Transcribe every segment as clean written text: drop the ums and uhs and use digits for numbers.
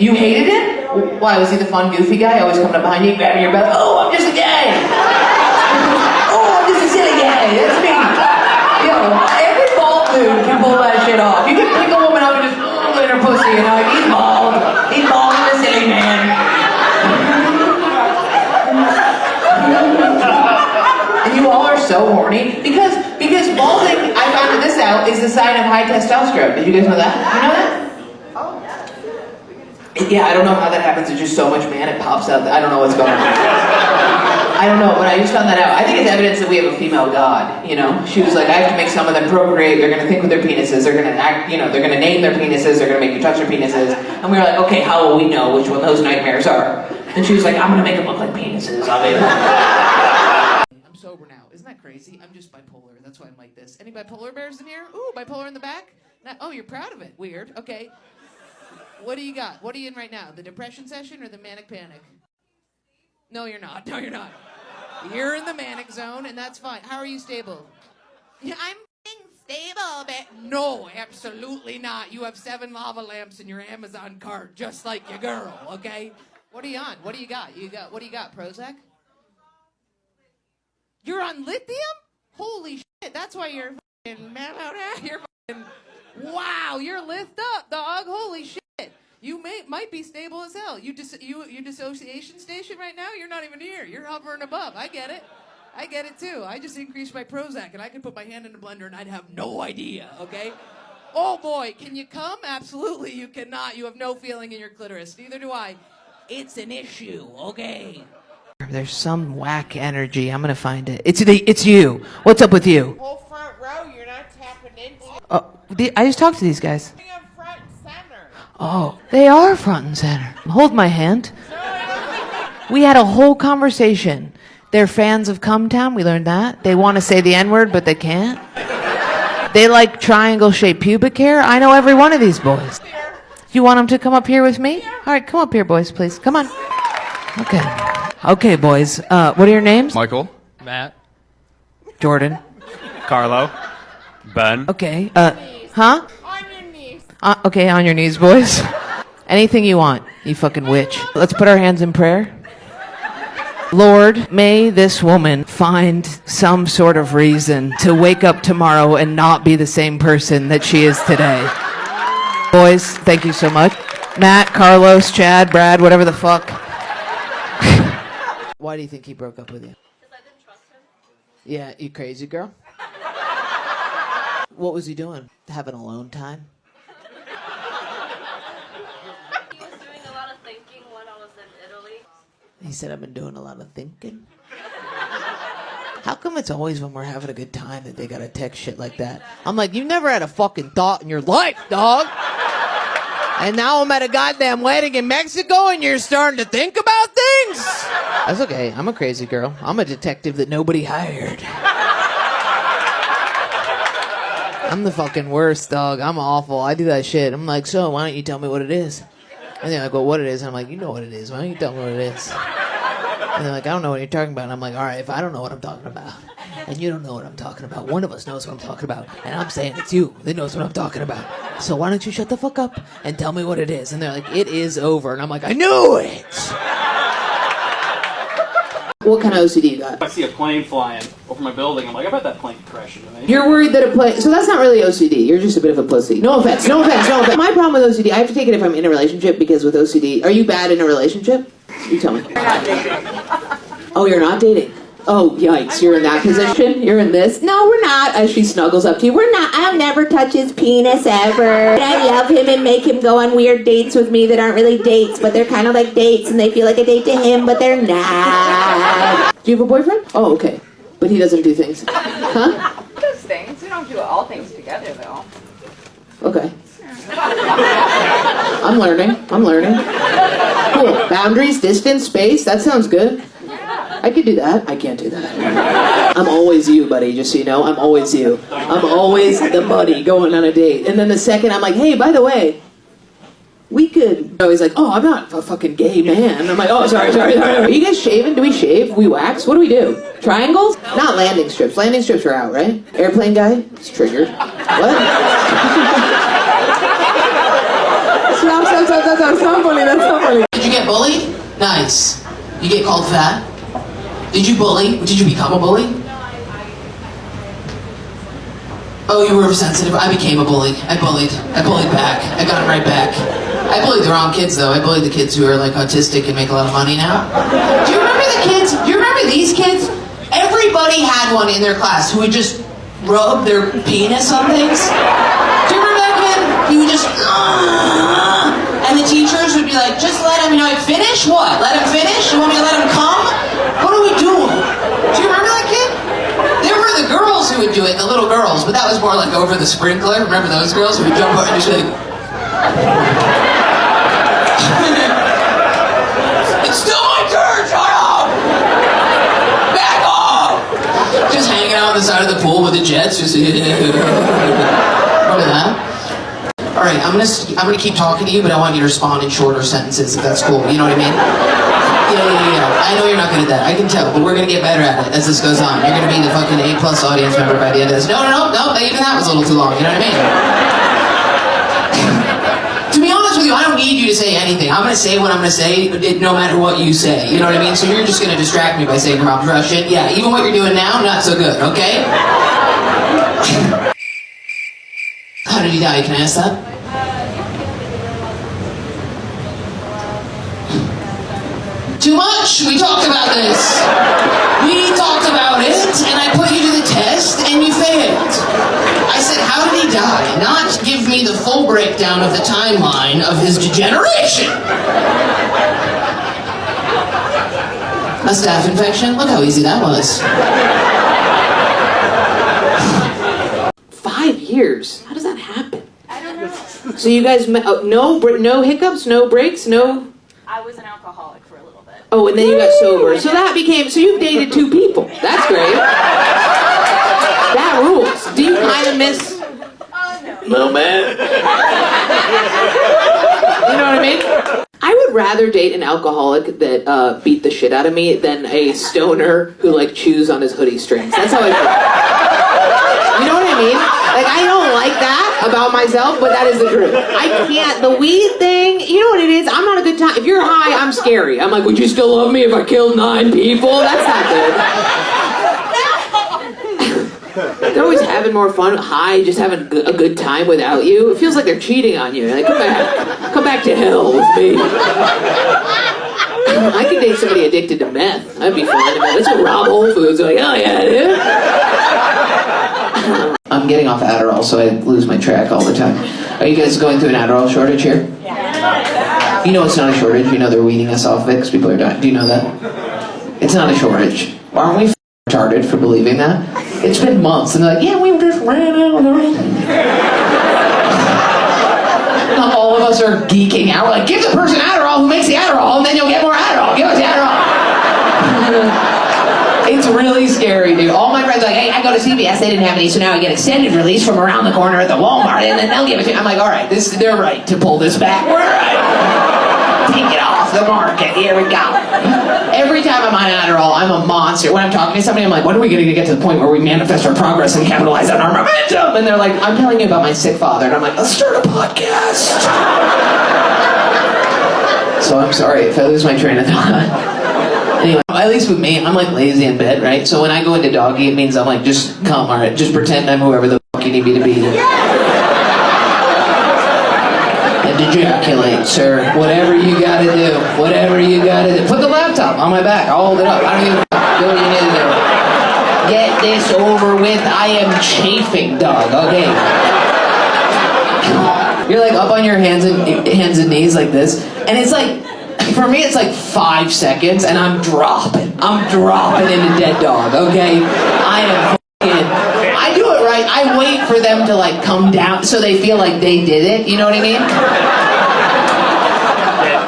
You hated it? Why, was he the fun, goofy guy? Always coming up behind you, grabbing your butt? Oh, I'm just a guy! Oh, I'm just a silly guy! That's me! Yo, every bald dude can pull that shit off. You can pick a woman up and just in her pussy, you know, like, he's bald. He's bald and a silly man. And you all are so horny because balding, I found this out, is a sign of high testosterone. Did you guys know that? You know that? Yeah, I don't know how that happens. There's just so much man, it pops out. I don't know what's going on. I don't know, but I just found that out. I think it's evidence that we have a female god, you know? She was like, I have to make some of them procreate. They're going to think with their penises. They're going to act, you know, they're going to name their penises. They're going to make you touch their penises. And we were like, okay, how will we know which one those nightmares are? And she was like, I'm going to make them look like penises. I'm sober now. Isn't that crazy? I'm just bipolar. That's why I'm like this. Any bipolar bears in here? Ooh, bipolar in the back? Oh, you're proud of it. Weird. Okay. What do you got? What are you in right now? The depression session or the manic panic? No, you're not. No, you're not. You're in the manic zone, and that's fine. How are you stable? Yeah, I'm stable, but no, absolutely not. You have 7 lava lamps in your Amazon cart, just like your girl, okay? What are you on? What do you got? What do you got? Prozac? You're on lithium? Holy shit, that's why you're fucking mellowed out. You're fucking, wow, you're lit up, dog. Holy shit. You might be stable as hell. Your dissociation station right now, you're not even here. You're hovering above. I get it. I get it too. I just increased my Prozac and I could put my hand in the blender and I'd have no idea, okay? Oh boy, can you come? Absolutely you cannot. You have no feeling in your clitoris. Neither do I. It's an issue, okay? There's some whack energy. I'm gonna find it. It's you. What's up with you? Whole front row, you're not tapping into. Oh, I just talked to these guys. I'm front and center. Oh, they are front and center. Hold my hand. We had a whole conversation. They're fans of Cumtown. We learned that. They want to say the N-word, but they can't. They like triangle-shaped pubic hair. I know every one of these boys. You want them to come up here with me? All right, come up here, boys, please. Come on. Okay. Okay, boys. What are your names? Michael. Matt. Jordan. Carlo. Ben. Okay. Huh? On your knees. Okay, on your knees, boys. Anything you want, you fucking witch. Let's put our hands in prayer. Lord, may this woman find some sort of reason to wake up tomorrow and not be the same person that she is today. Boys, thank you so much. Matt, Carlos, Chad, Brad, whatever the fuck. Why do you think he broke up with you? Because I didn't trust him. Yeah, you crazy girl. What was he doing? Having alone time? He was doing a lot of thinking when I was in Italy. He said, I've been doing a lot of thinking. How come it's always when we're having a good time that they gotta text shit like that? I'm like, you never had a fucking thought in your life, dog. And now I'm at a goddamn wedding in Mexico and you're starting to think about things? That's okay. I'm a crazy girl. I'm a detective that nobody hired. I'm the fucking worst, dog. I'm awful. I do that shit. I'm like, so why don't you tell me what it is? And they're like, well, what it is? And I'm like, you know what it is. Why don't you tell me what it is? And they're like, I don't know what you're talking about. And I'm like, all right, if I don't know what I'm talking about, and you don't know what I'm talking about, one of us knows what I'm talking about, and I'm saying it's you that knows what I'm talking about. So why don't you shut the fuck up and tell me what it is? And they're like, it is over. And I'm like, I knew it! What kind of OCD you got? I see a plane flying over my building. I'm like, I bet that plane could crash into me. You're worried that a plane... So that's not really OCD. You're just a bit of a pussy. No offense, no offense, no offense. My problem with OCD, I have to take it if I'm in a relationship, because with OCD... Are you bad in a relationship? You tell me. You're not dating. Oh, you're not dating? Oh, yikes, you're in that position? You're in this? No, we're not. As she snuggles up to you, we're not. I'll never touch his penis ever. I love him and make him go on weird dates with me that aren't really dates, but they're kind of like dates, and they feel like a date to him, but they're not. Do you have a boyfriend? Oh, okay. But he doesn't do things. Huh? He does things. We don't do all things together, though. Okay. I'm learning. Cool. Boundaries, distance, space. That sounds good. I could do that. I can't do that. I'm always you, buddy, just so you know. I'm always you. I'm always the buddy going on a date. And then the second I'm like, hey, by the way, we could... He's like, oh, I'm not a fucking gay man. I'm like, oh, sorry. Are you guys shaving? Do we shave? We wax? What do we do? Triangles? Not landing strips. Landing strips are out, right? Airplane guy? It's triggered. What? Stop. That's not funny. That's not funny. Did you get bullied? Nice. You get called fat? Did you bully? Did you become a bully? Oh, you were sensitive. I became a bully. I bullied back. I got it right back. I bullied the wrong kids, though. I bullied the kids who are, like, autistic and make a lot of money now. Do you remember the kids? Do you remember these kids? Everybody had one in their class who would just rub their penis on things. Do you remember that kid? He would just, and the teachers would be like, just let him, finish what? Let him finish? You want me to let him come? What are we doing? Do you remember that kid? There were the girls who would do it, the little girls, but that was more like over the sprinkler. Remember those girls who would jump over and just be like, it's still my turn, shut up! Back off! Just hanging out on the side of the pool with the jets, just remember that? Alright, I'm gonna keep talking to you, but I want you to respond in shorter sentences, if that's cool, you know what I mean? Yeah. I know you're not good at that, I can tell, but we're gonna get better at it as this goes on. You're gonna be the fucking A+ audience member by the end of this. No, even that was a little too long, you know what I mean? To be honest with you, I don't need you to say anything. I'm gonna say what I'm gonna say, no matter what you say, you know what I mean? So you're just gonna distract me by saying your mom's Russian. Yeah, even what you're doing now, not so good, okay? How did he die? Can I ask that? Too much! We talked about this! We talked about it, and I put you to the test, and you failed. I said, how did he die? Not give me the full breakdown of the timeline of his degeneration. A staph infection? Look how easy that was. 5 years? How does that happen? I don't know. So you guys, no hiccups, no breaks, no... I was an alcoholic for a little bit. Oh, and then you got sober. So that became, so you've dated 2 people. That's great. That rules. Do you kind of miss... Oh, no. Little man. You know what I mean? I would rather date an alcoholic that beat the shit out of me than a stoner who, like, chews on his hoodie strings. That's how I feel. You know what I mean? Like, I don't like that about myself, but that is the truth. I can't. The weed thing, you know what it is? I'm not a good time. If you're high, I'm scary. I'm like, would you still love me if I killed 9 people? That's not good. They're always having more fun high, just having a good time without you. It feels like they're cheating on you. Like, come back to hell with me. I could date somebody addicted to meth. That'd be fun. Let's go rob Whole Foods. Like, oh yeah, dude. I'm getting off Adderall, so I lose my track all the time. Are you guys going through an Adderall shortage here? Yeah. You know it's not a shortage. You know they're weaning us off it because people are dying. Do you know that? It's not a shortage. Aren't we retarded for believing that? It's been months, and they're like, yeah, we just ran out of it. Not all of us are geeking out. We're like, give the person Adderall who makes the Adderall, and then you'll get more Adderall. Give us the Adderall. It's really scary, dude. All my friends are like, hey, I go to CVS, they didn't have any, so now I get extended release from around the corner at the Walmart, and then they'll give it to me. I'm like, all right, they're right to pull this back. We're right. Take it off the market. Here we go. Every time I'm on Adderall, I'm a monster. When I'm talking to somebody, I'm like, when are we going to get to the point where we manifest our progress and capitalize on our momentum? And they're like, I'm telling you about my sick father. And I'm like, let's start a podcast. So I'm sorry if I lose my train of thought. Anyway, at least with me, I'm like lazy in bed, right? So when I go into doggy, it means I'm like, just come, alright? Just pretend I'm whoever the fuck you need me to be. And ejaculate, sir. Whatever you gotta do. Whatever you gotta do. Put the laptop on my back. I'll hold it up. I don't even do what you need to do. Get this over with. I am chafing, dog. Okay. You're like up on your hands and knees like this, and it's like, for me, it's like 5 seconds, and I'm dropping into dead dog, okay? I do it right. I wait for them to, like, come down so they feel like they did it, you know what I mean?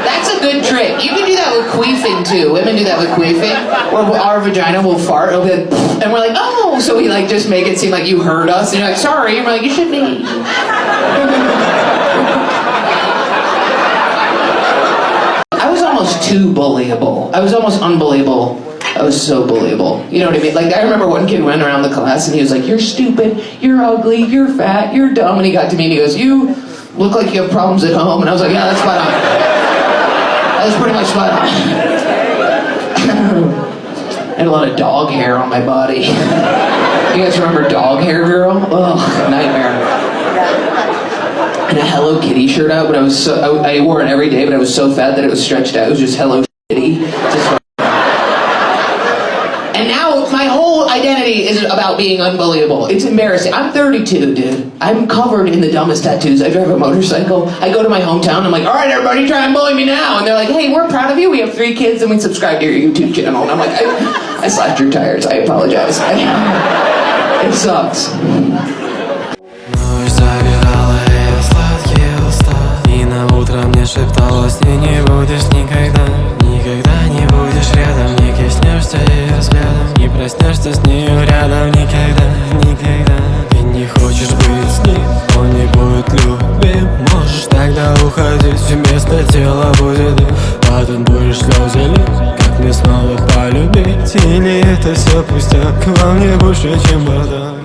That's a good trick. You can do that with queefing, too. Women do that with queefing, where our vagina will fart, it'll be like, and we're like, oh, so we, like, just make it seem like you heard us, and you're like, sorry, and we're like, you should be. Too bullyable. I was almost unbelievable. I was so bullyable. You know what I mean? Like, I remember one kid went around the class and he was like, you're stupid, you're ugly, you're fat, you're dumb. And he got to me and he goes, you look like you have problems at home. And I was like, yeah, that's spot on. That's pretty much spot on. I had a lot of dog hair on my body. You guys remember Dog Hair Girl? Ugh, nightmare. And a Hello Kitty shirt out, but I wore it every day, but I was so fat that it was stretched out. It was just Hello Kitty. And now my whole identity is about being unbelievable. It's embarrassing. I'm 32, dude. I'm covered in the dumbest tattoos. I drive a motorcycle. I go to my hometown. I'm like, all right, everybody, try and bully me now. And they're like, hey, we're proud of you. We have 3 kids, and we subscribe to your YouTube channel. And I'm like, I slashed your tires. I apologize. It sucks. Мне шептала, с ней не будешь никогда. Никогда не будешь рядом, не коснешься ее взглядом. Не проснешься с нею рядом никогда, никогда. Ты не хочешь быть с ней, он не будет любим. Можешь тогда уходить, вместо тела будет дым. Потом будешь слезы лить, как мне снова полюбить. Или это все пустяк, во мне больше, чем бардак.